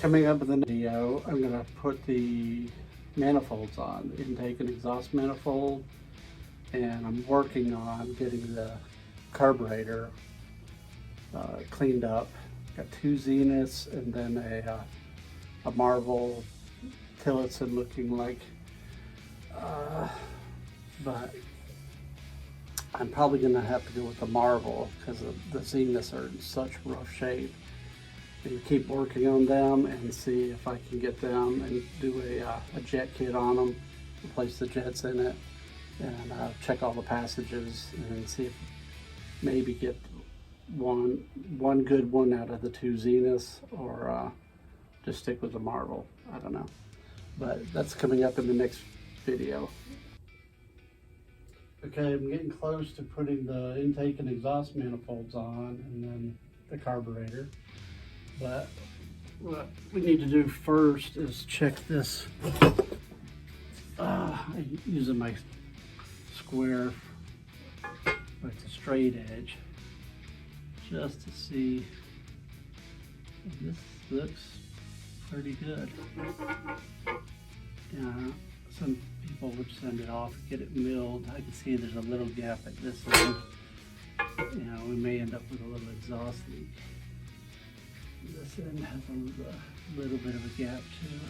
Coming up in the video, I'm going to put the manifolds on, the intake and exhaust manifold, and I'm working on getting the carburetor cleaned up. Got two Zeniths and then a Marvel Tillotson looking like, but I'm probably going to have to go with the Marvel because the Zeniths are in such rough shape. And keep working on them and see if I can get them and do a jet kit on them, replace the jets in it, and check all the passages and see if maybe get one good one out of the two Zeniths, or just stick with the Marvel. I don't know, but that's coming up in the next video. Okay, I'm getting close to putting the intake and exhaust manifolds on, and then the carburetor. But what we need to do first is check this. I'm using my square with a straight edge just to see if this looks pretty good. Yeah, some people would send it off and get it milled. I can see there's a little gap at this end. You know, we may end up with a little exhaust leak. This end has a little bit of a gap too.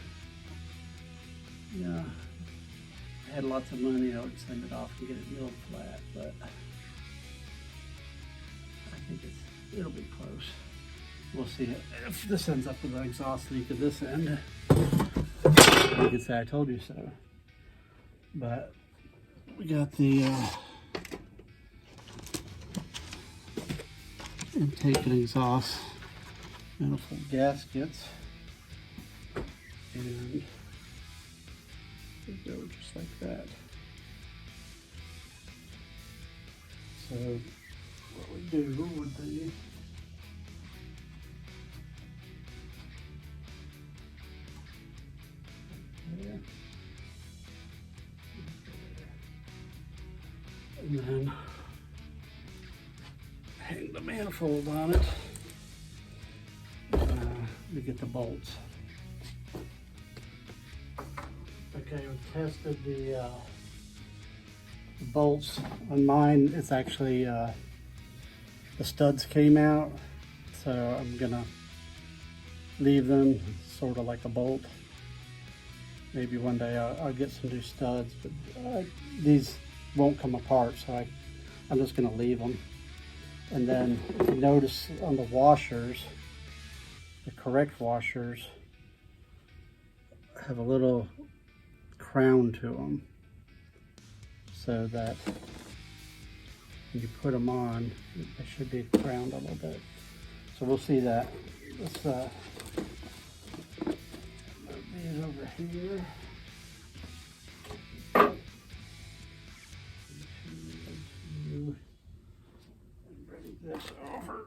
Yeah, if I had lots of money, I would send it off and get it milled flat, but I think it'll be close. We'll see if this ends up with an exhaust leak at this end. You can say I told you so. But we got the intake and exhaust manifold gaskets, and they go just like that. So what we do would be there, and then hang the manifold on it. To get the bolts. Okay, we tested the bolts on mine. It's actually the studs came out, so I'm gonna leave them sort of like a bolt. Maybe one day I'll get some new studs, but these won't come apart, so I'm just gonna leave them. And then if you notice on the washers, the correct washers have a little crown to them, so that when you put them on, they should be crowned a little bit. So we'll see that. Let's move these over here. Bring this over.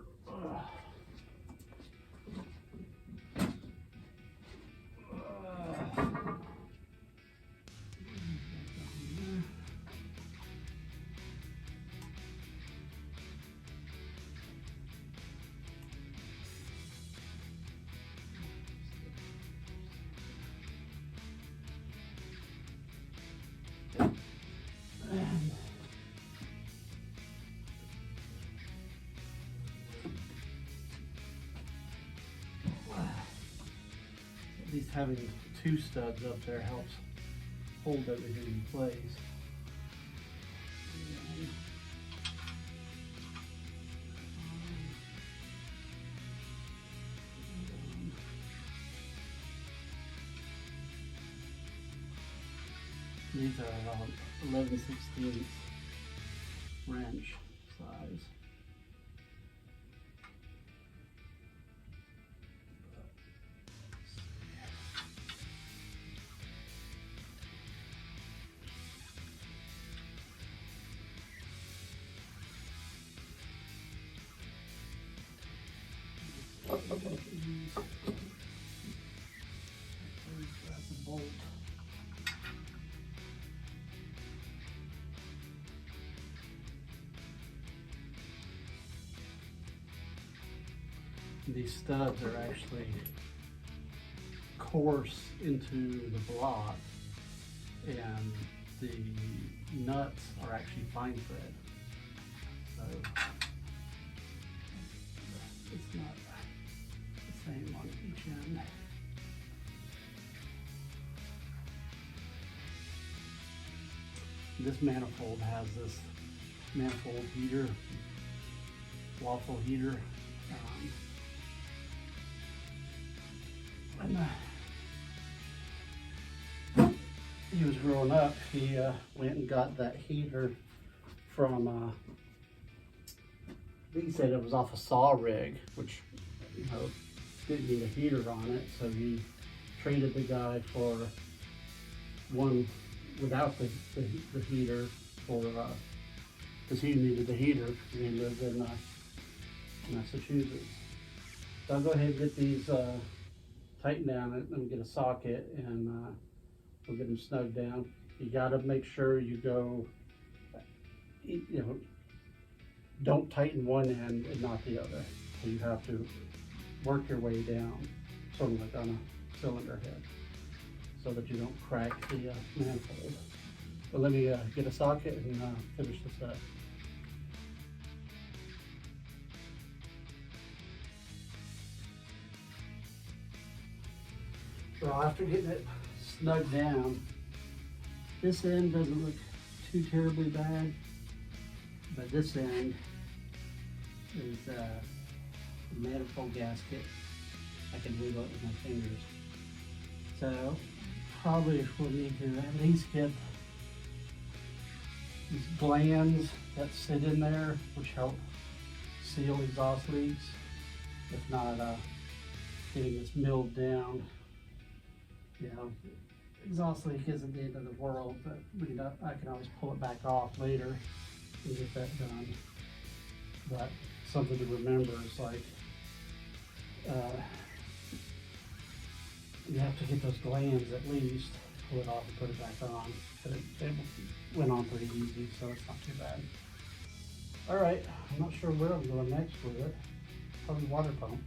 At least having two studs up there helps hold everything in place. These are 11/16 wrench size. That's a bolt. These studs are actually coarse into the block, and the nuts are actually fine thread. So it's not the same on each end. This manifold has this manifold heater, waffle heater. When he was growing up, he went and got that heater from, I think he said it was off a saw rig, which, you know, didn't need a heater on it, so he traded the guy for one without the heater for, because he needed the heater because he lived in Massachusetts. So I'll go ahead and get these tightened down and get a socket, and we'll get them snugged down. You gotta make sure you go, you know, don't tighten one end and not the other. So you have to work your way down, sort of like on a cylinder head, so that you don't crack the manifold. But let me get a socket and finish this up. Well, after getting it snugged down, this end doesn't look too terribly bad, but this end is the manifold gasket. I can wiggle it with my fingers. So probably we'll need to at least get these glands that sit in there, which help seal exhaust leaks. If not, getting this milled down. You know, exhaust leak isn't the end of the world, but I can always pull it back off later and get that done. But something to remember is like, you have to get those glands at least, pull it off and put it back on. But it went on pretty easy, so it's not too bad. All right, I'm not sure where I'm going next with it. Probably water pump.